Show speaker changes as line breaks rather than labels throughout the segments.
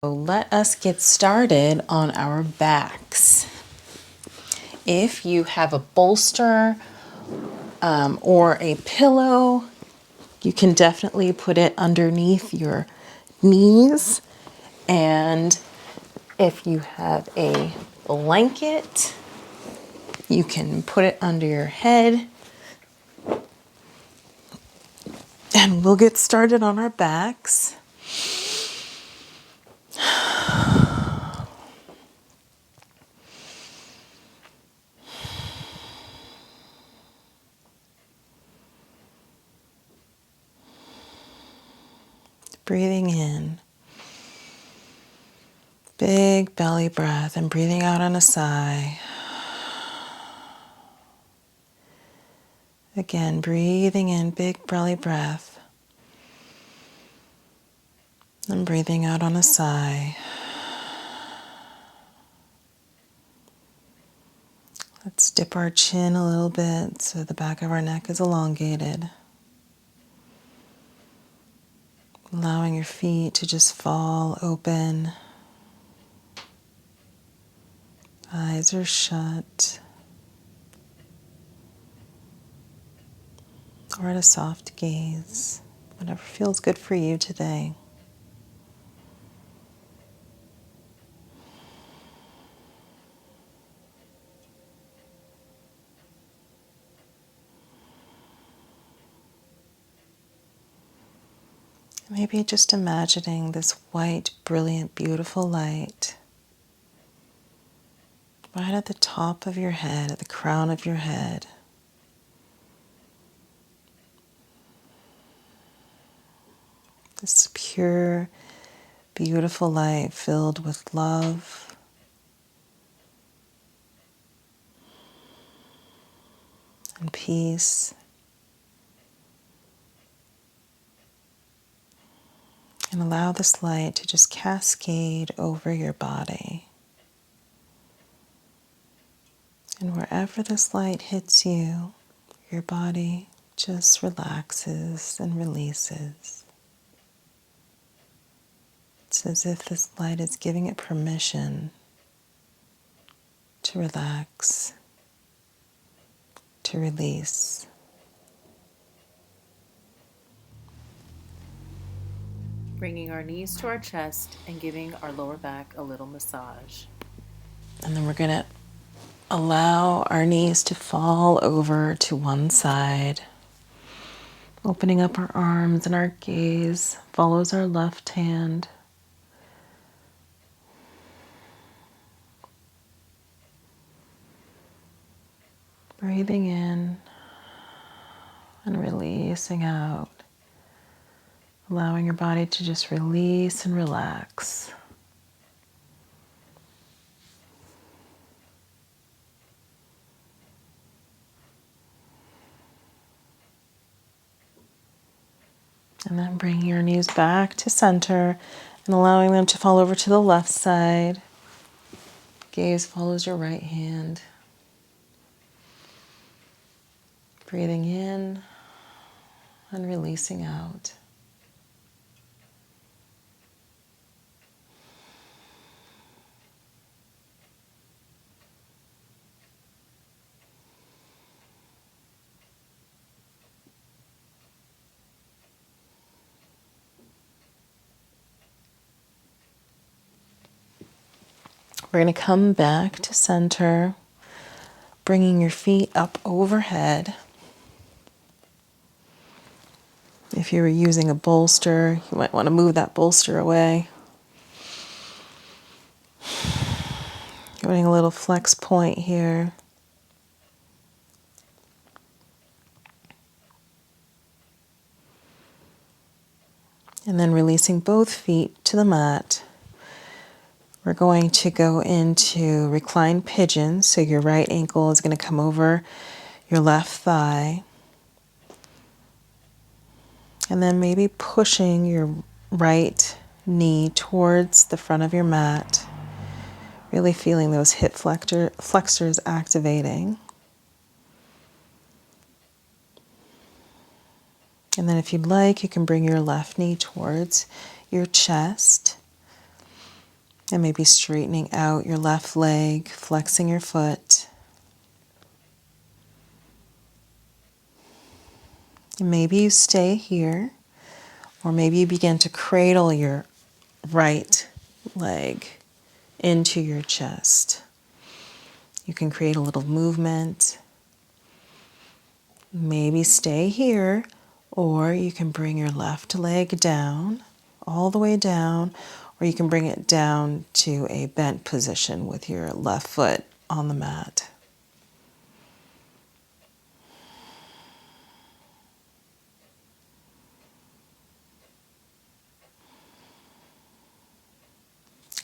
So let us get started on our backs. If you have a bolster or a pillow, you can definitely put it underneath your knees. And if you have a blanket, you can put it under your head. And we'll get started on our backs. Breathing in, big belly breath, and breathing out on a sigh. Again, breathing in, big belly breath, and breathing out on a sigh. Let's dip our chin a little bit so the back of our neck is elongated. Allowing your feet to just fall open. Eyes are shut. Or at a soft gaze. Whatever feels good for you today. Maybe just imagining this white, brilliant, beautiful light right at the top of your head, at the crown of your head. This pure, beautiful light filled with love and peace. And allow this light to just cascade over your body. And wherever this light hits you, your body just relaxes and releases. It's as if this light is giving it permission to relax, to release.
Bringing our knees to our chest and giving our lower back a little massage.
And then we're going to allow our knees to fall over to one side, opening up our arms, and our gaze follows our left hand. Breathing in and releasing out. Allowing your body to just release and relax. And then bringing your knees back to center and allowing them to fall over to the left side. Gaze follows your right hand. Breathing in and releasing out. We're going to come back to center, bringing your feet up overhead. If you were using a bolster, you might want to move that bolster away. Getting a little flex point here. And then releasing both feet to the mat. We're going to go into Recline Pigeons. So your right ankle is going to come over your left thigh. And then maybe pushing your right knee towards the front of your mat. Really feeling those hip flexors activating. And then if you'd like, you can bring your left knee towards your chest. And maybe straightening out your left leg, flexing your foot. And maybe you stay here, or maybe you begin to cradle your right leg into your chest. You can create a little movement. Maybe stay here, or you can bring your left leg down, all the way down, or you can bring it down to a bent position with your left foot on the mat.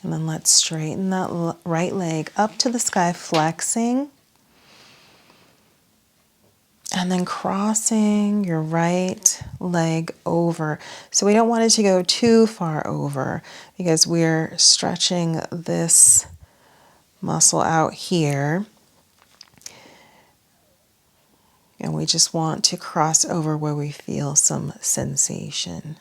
And then let's straighten that right leg up to the sky, flexing. And then crossing your right leg over. So we don't want it to go too far over because we're stretching this muscle out here. And we just want to cross over where we feel some sensation.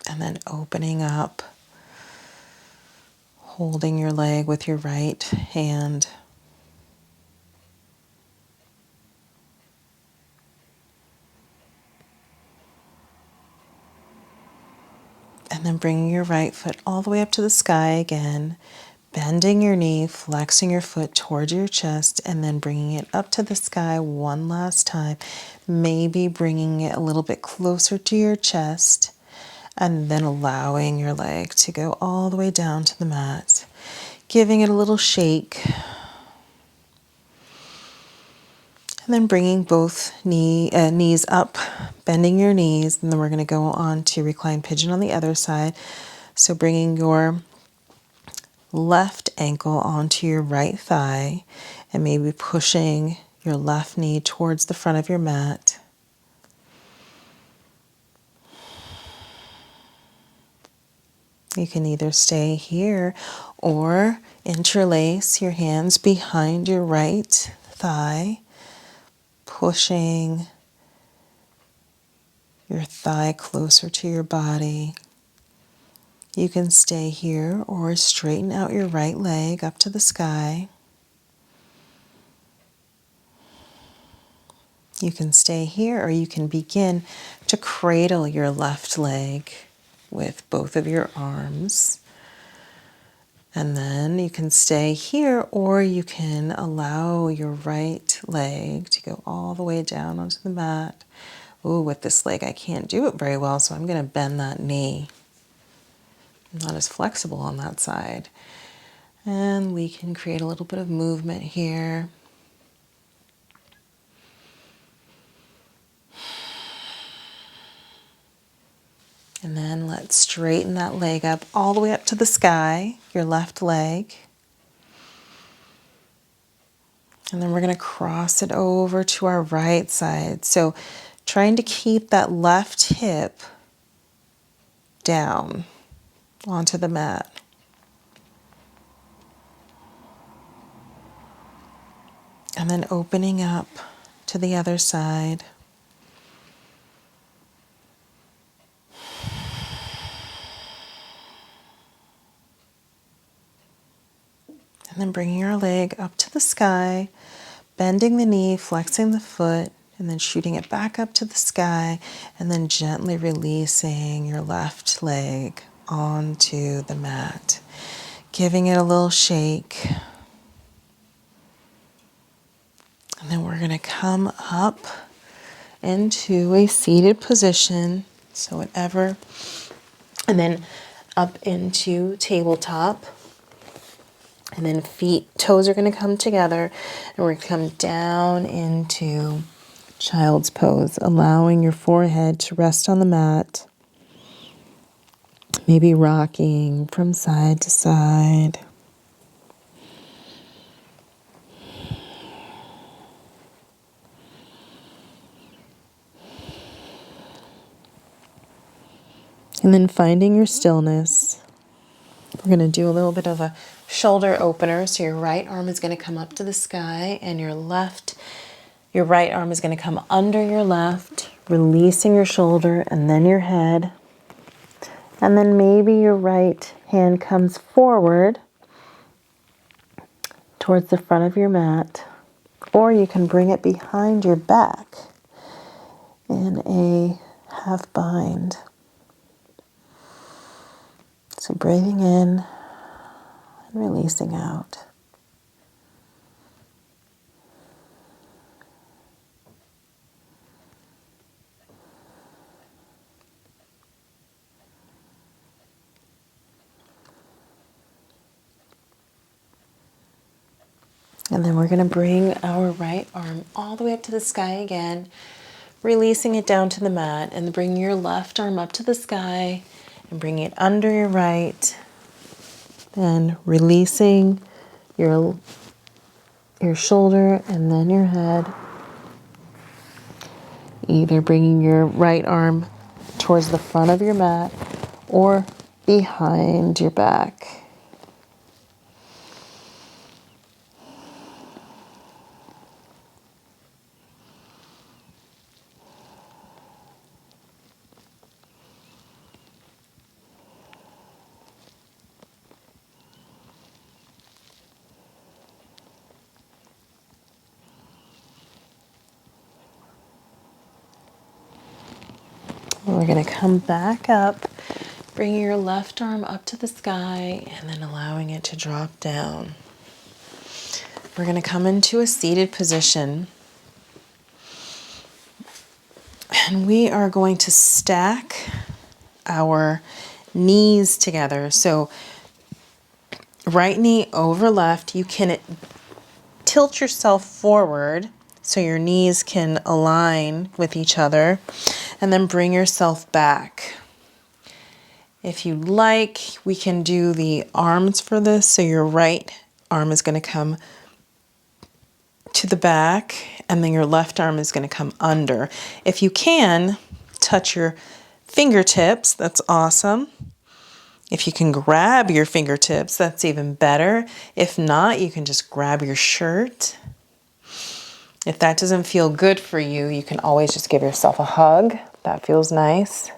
And then opening up, holding your leg with your right hand. And then bringing your right foot all the way up to the sky again, bending your knee, flexing your foot towards your chest, and then bringing it up to the sky one last time. Maybe bringing it a little bit closer to your chest, and then allowing your leg to go all the way down to the mat. Giving it a little shake. And then bringing both knees up, bending your knees, and then we're going to go on to recline pigeon on the other side. So bringing your left ankle onto your right thigh and maybe pushing your left knee towards the front of your mat. You can either stay here or interlace your hands behind your right thigh, pushing your thigh closer to your body. You can stay here or straighten out your right leg up to the sky. You can stay here or you can begin to cradle your left leg with both of your arms. And then you can stay here or you can allow your right leg to go all the way down onto the mat. Ooh, with this leg I can't do it very well, so I'm going to bend that knee. I'm not as flexible on that side. And we can create a little bit of movement here. And then let's straighten that leg up all the way up to the sky, your left leg. And then we're going to cross it over to our right side. So trying to keep that left hip down onto the mat. And then opening up to the other side. And then bringing your leg up to the sky, bending the knee, flexing the foot, and then shooting it back up to the sky, and then gently releasing your left leg onto the mat, giving it a little shake. And then we're going to come up into a seated position, so whatever, and then up into tabletop. And then toes are going to come together, and we're going to come down into child's pose, allowing your forehead to rest on the mat, maybe rocking from side to side. And then finding your stillness. We're going to do a little bit of a shoulder opener. So your right arm is going to come up to the sky and your Your right arm is going to come under your left, releasing your shoulder and then your head. And then maybe your right hand comes forward towards the front of your mat, or you can bring it behind your back in a half bind. So breathing in and releasing out. And then we're going to bring our right arm all the way up to the sky again, releasing it down to the mat, and bring your left arm up to the sky and bring it under your right, and releasing your shoulder and then your head. Either bringing your right arm towards the front of your mat or behind your back. We're going to come back up, bringing your left arm up to the sky and then allowing it to drop down. We're going to come into a seated position, and we are going to stack our knees together. So right knee over left, you can tilt yourself forward so your knees can align with each other, and then bring yourself back. If you'd like, we can do the arms for this. So your right arm is going to come to the back, and then your left arm is going to come under. If you can, touch your fingertips, that's awesome. If you can grab your fingertips, that's even better. If not, you can just grab your shirt. If that doesn't feel good for you, you can always just give yourself a hug. That feels nice.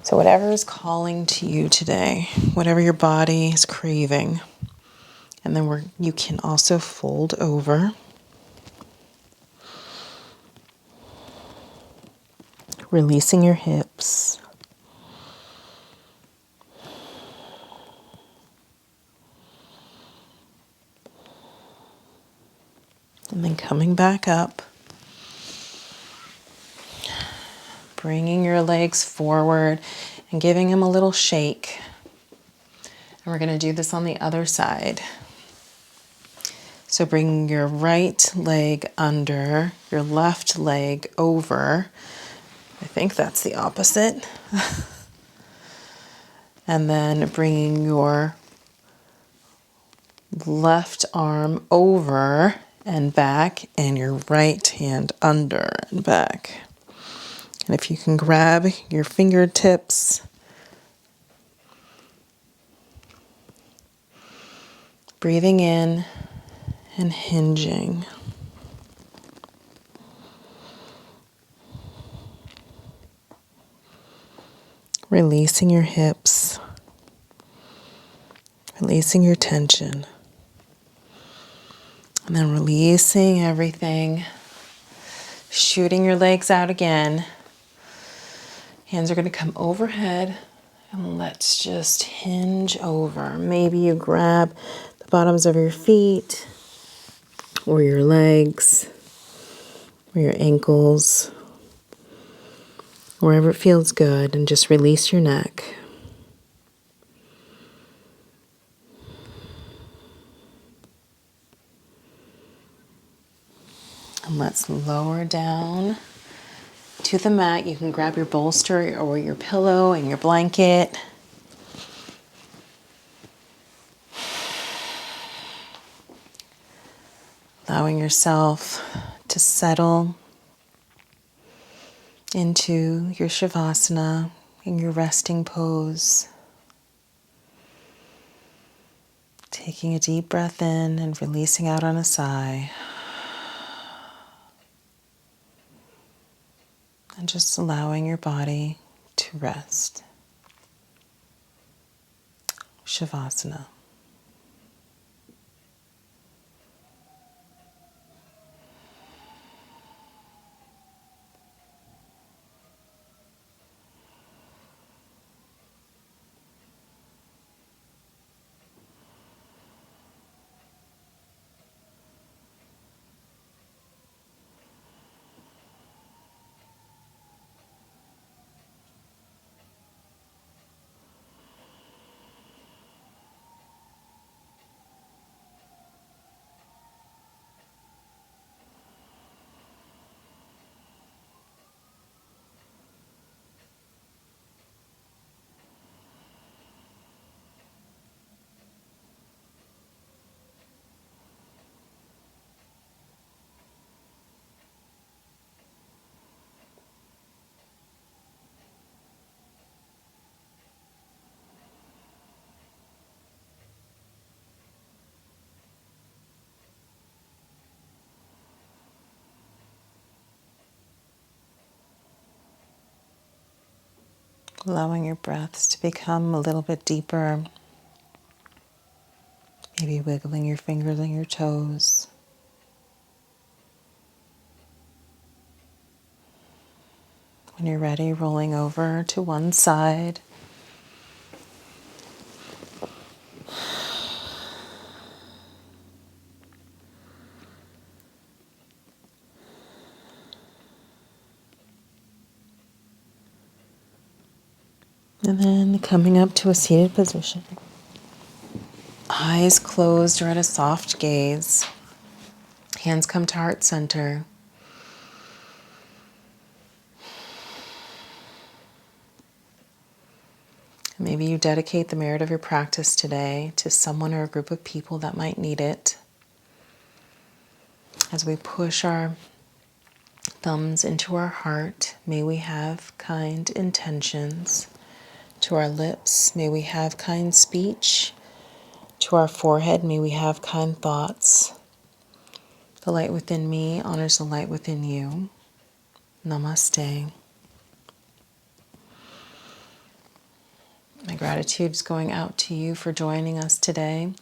So whatever is calling to you today, whatever your body is craving. And then you can also fold over. Releasing your hips. And then coming back up. Bringing your legs forward and giving them a little shake. And we're going to do this on the other side. So bring your right leg under, your left leg over. I think that's the opposite. And then bringing your left arm over and back, and your right hand under and back. And if you can grab your fingertips, breathing in and hinging. Releasing your hips, releasing your tension, and then releasing everything, shooting your legs out again. Hands are going to come overhead, and let's just hinge over. Maybe you grab the bottoms of your feet or your legs or your ankles, wherever it feels good, and just release your neck. And let's lower down to the mat. You can grab your bolster or your pillow and your blanket. Allowing yourself to settle into your Savasana in your resting pose. Taking a deep breath in and releasing out on a sigh. And just allowing your body to rest. Savasana. Allowing your breaths to become a little bit deeper. Maybe wiggling your fingers and your toes. When you're ready, rolling over to one side. And then coming up to a seated position. Eyes closed or at a soft gaze. Hands come to heart center. Maybe you dedicate the merit of your practice today to someone or a group of people that might need it. As we push our thumbs into our heart, may we have kind intentions. To our lips, may we have kind speech. To our forehead, may we have kind thoughts. The light within me honors the light within you. Namaste. My gratitude is going out to you for joining us today.